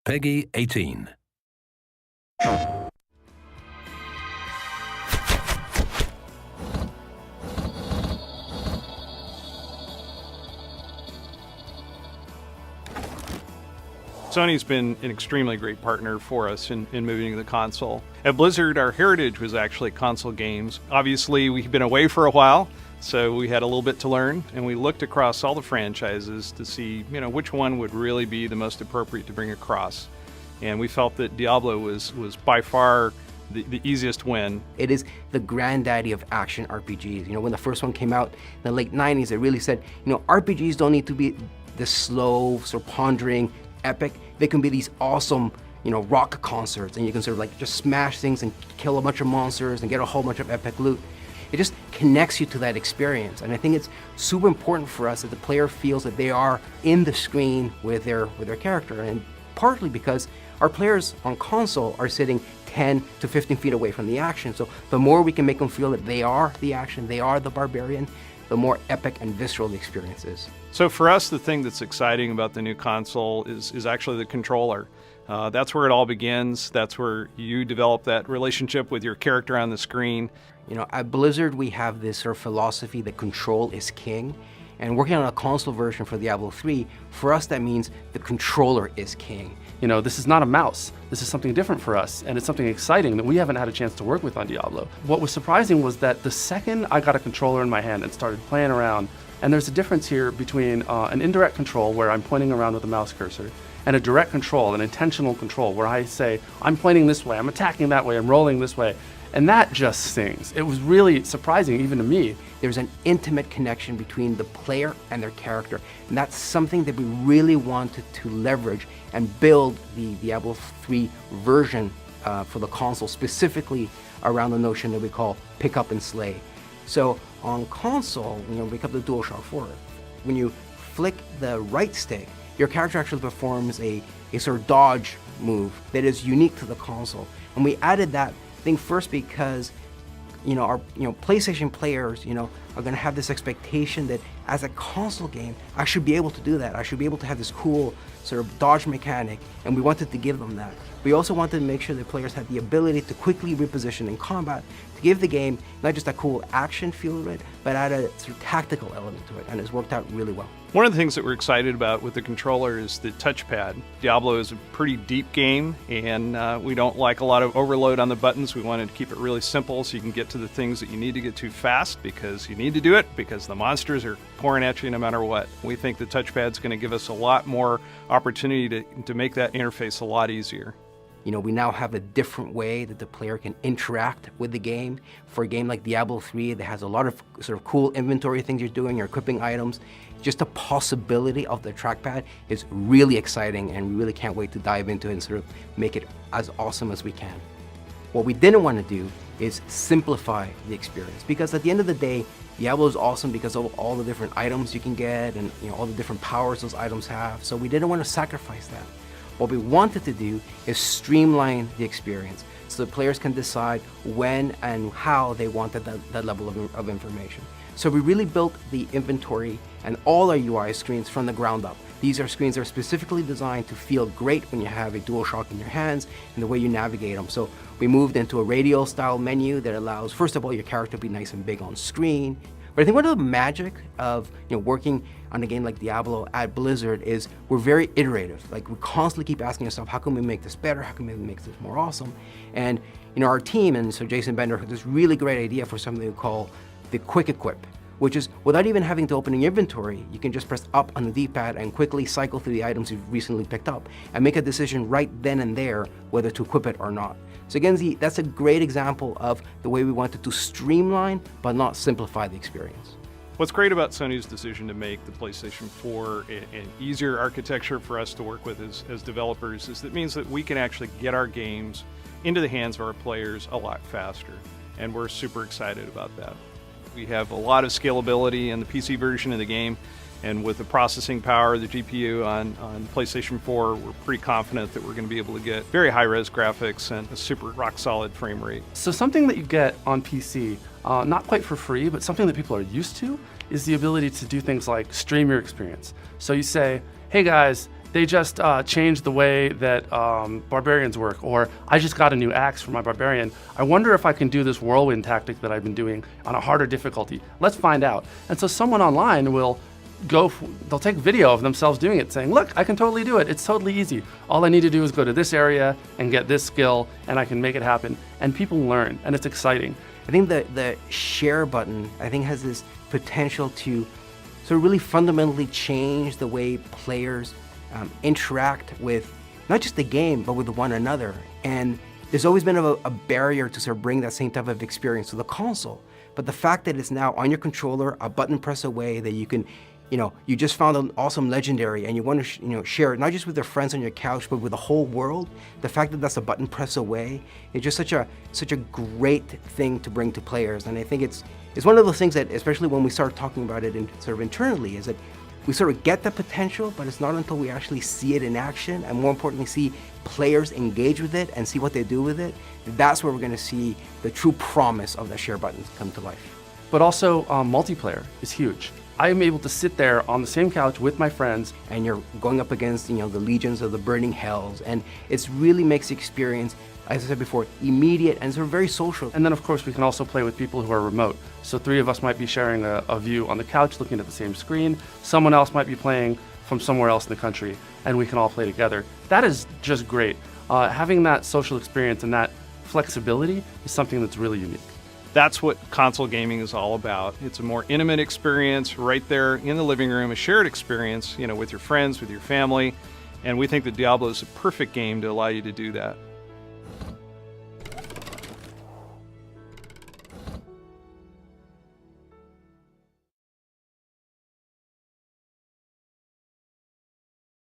Peggy 18. Sony's been an extremely great partner for us in moving to the console. At Blizzard, our heritage was actually console games. Obviously, we've been away for a while, so we had a little bit to learn, and we looked across all the franchises to see, which one would really be the most appropriate to bring across. And we felt that Diablo was by far the easiest win. It is the granddaddy of action RPGs. When the first one came out in the late 90s, it really said, RPGs don't need to be this slow, sort of pondering, epic. They can be these awesome, rock concerts, and you can sort of like just smash things and kill a bunch of monsters and get a whole bunch of epic loot. It just connects you to that experience, and I think it's super important for us that the player feels that they are in the screen with their character, and partly because our players on console are sitting 10 to 15 feet away from the action, so the more we can make them feel that they are the action, they are the barbarian, the more epic and visceral the experience is. So for us, the thing that's exciting about the new console is actually the controller. That's where it all begins. That's where you develop that relationship with your character on the screen. At Blizzard, we have this sort of philosophy that control is king. And working on a console version for Diablo 3, for us that means the controller is king. This is not a mouse. This is something different for us, and it's something exciting that we haven't had a chance to work with on Diablo. What was surprising was that the second I got a controller in my hand and started playing around, and there's a difference here between an indirect control where I'm pointing around with a mouse cursor, and a direct control, an intentional control, where I say, I'm pointing this way, I'm attacking that way, I'm rolling this way. And that just stings. It was really surprising, even to me. There's an intimate connection between the player and their character, and that's something that we really wanted to leverage and build the Diablo 3 version for the console, specifically around the notion that we call pick up and slay. So on console, we pick up the DualShock 4. When you flick the right stick, your character actually performs a sort of dodge move that is unique to the console. And we added that thing first because our PlayStation players are going to have this expectation that as a console game I should be able to do that. I should be able to have this cool sort of dodge mechanic, and we wanted to give them that. We also wanted to make sure that players had the ability to quickly reposition in combat to give the game not just a cool action feel to it, but add a sort of tactical element to it, and it's worked out really well. One of the things that we're excited about with the controller is the touchpad. Diablo is a pretty deep game, and we don't like a lot of overload on the buttons. We wanted to keep it really simple so you can get to the things that you need to get to fast because you need to do it because the monsters are pouring at you no matter what. We think the touchpad's going to give us a lot more opportunity to make that interface a lot easier. We now have a different way that the player can interact with the game. For a game like Diablo 3 that has a lot of sort of cool inventory things you're doing, you're equipping items, just the possibility of the trackpad is really exciting, and we really can't wait to dive into it and sort of make it as awesome as we can. What we didn't want to do is simplify the experience, because at the end of the day, Diablo is awesome because of all the different items you can get and all the different powers those items have, so we didn't want to sacrifice that. What we wanted to do is streamline the experience so the players can decide when and how they wanted that level of information. So we really built the inventory and all our UI screens from the ground up. These are screens that are specifically designed to feel great when you have a DualShock in your hands and the way you navigate them. So we moved into a radial style menu that allows, first of all, your character to be nice and big on screen. But I think one of the magic of working on a game like Diablo at Blizzard is we're very iterative. Like, we constantly keep asking ourselves, how can we make this better? How can we make this more awesome? And our team, and so Jason Bender had this really great idea for something we call the quick equip, which is without even having to open your inventory, you can just press up on the D-pad and quickly cycle through the items you've recently picked up and make a decision right then and there whether to equip it or not. So again, that's a great example of the way we wanted to streamline but not simplify the experience. What's great about Sony's decision to make the PlayStation 4 an easier architecture for us to work with as developers is that it means that we can actually get our games into the hands of our players a lot faster, and we're super excited about that. We have a lot of scalability in the PC version of the game, and with the processing power of the GPU on PlayStation 4, we're pretty confident that we're going to be able to get very high-res graphics and a super rock-solid frame rate. So something that you get on PC, not quite for free, but something that people are used to, is the ability to do things like stream your experience. So you say, hey guys, They just changed the way that barbarians work, or I just got a new axe for my barbarian. I wonder if I can do this whirlwind tactic that I've been doing on a harder difficulty. Let's find out. And so someone online will they'll take video of themselves doing it, saying, look, I can totally do it. It's totally easy. All I need to do is go to this area and get this skill, and I can make it happen. And people learn, and it's exciting. I think the share button, I think, has this potential to sort of really fundamentally change the way players interact with not just the game, but with one another. And there's always been a barrier to sort of bring that same type of experience to the console. But the fact that it's now on your controller, a button press away, that you can, you just found an awesome legendary and you want to, share it, not just with your friends on your couch, but with the whole world. The fact that that's a button press away is just such a great thing to bring to players. And I think it's one of those things that, especially when we start talking about it sort of internally, is that we sort of get the potential, but it's not until we actually see it in action, and more importantly, see players engage with it and see what they do with it. That's where we're going to see the true promise of the share buttons come to life. But also, multiplayer is huge. I'm able to sit there on the same couch with my friends. And you're going up against, the legions of the burning hells, and it really makes the experience, as I said before, immediate and sort of very social. And then, of course, we can also play with people who are remote. So 3 of us might be sharing a view on the couch, looking at the same screen. Someone else might be playing from somewhere else in the country, and we can all play together. That is just great. Having that social experience and that flexibility is something that's really unique. That's what console gaming is all about. It's a more intimate experience right there in the living room, a shared experience, with your friends, with your family. And we think that Diablo is a perfect game to allow you to do that.